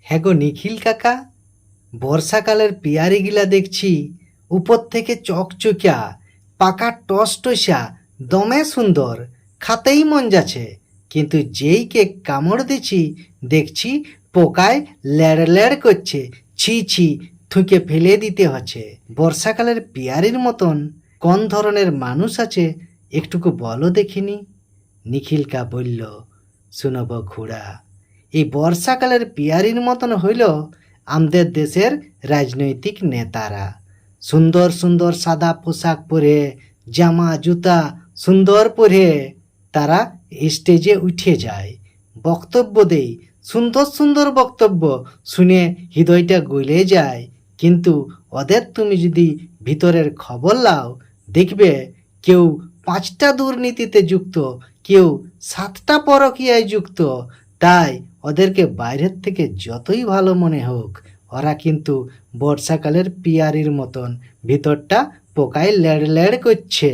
হ্যাঁ গো নিখিল কাকা, বর্ষাকালের পেয়ারিগুলা দেখছি উপর থেকে চকচকা, পাকা টসটসা, দমে সুন্দর, খাতেই মন যাচ্ছে। কিন্তু যেই কেক কামড় দিচ্ছি দেখছি পোকায় ল্যাড় ল্যাড় করছে। ছি ছি, থুকে ফেলে দিতে হচ্ছে। বর্ষাকালের পেয়ারির মতন কোন ধরনের মানুষ আছে একটুকু বলো দেখিনি। নিখিলকা বলল, শুনব খুড়া, এই বর্ষাকালের পেয়ারির মতন হইল আমাদের দেশের রাজনৈতিক নেতারা। সুন্দর সুন্দর সাদা পোশাক পরে, জামা জুতা সুন্দর পরে তারা স্টেজে উঠে যায়, বক্তব্য দেয়, সুন্দর সুন্দর বক্তব্য শুনে হৃদয়টা গলে যায়। কিন্তু ওদের তুমি যদি ভিতরের খবর লাও, দেখবে কেউ 5টা দুর্নীতিতে যুক্ত, কেউ 7টা পরকীয়ায় যুক্ত। তাই ওদেরকে বাইরের থেকে যতই ভালো মনে হোক, ওরা কিন্তু বর্ষাকালের পিয়ারির মতন ভিতরটা পোকায় লেড় লেড় করছে।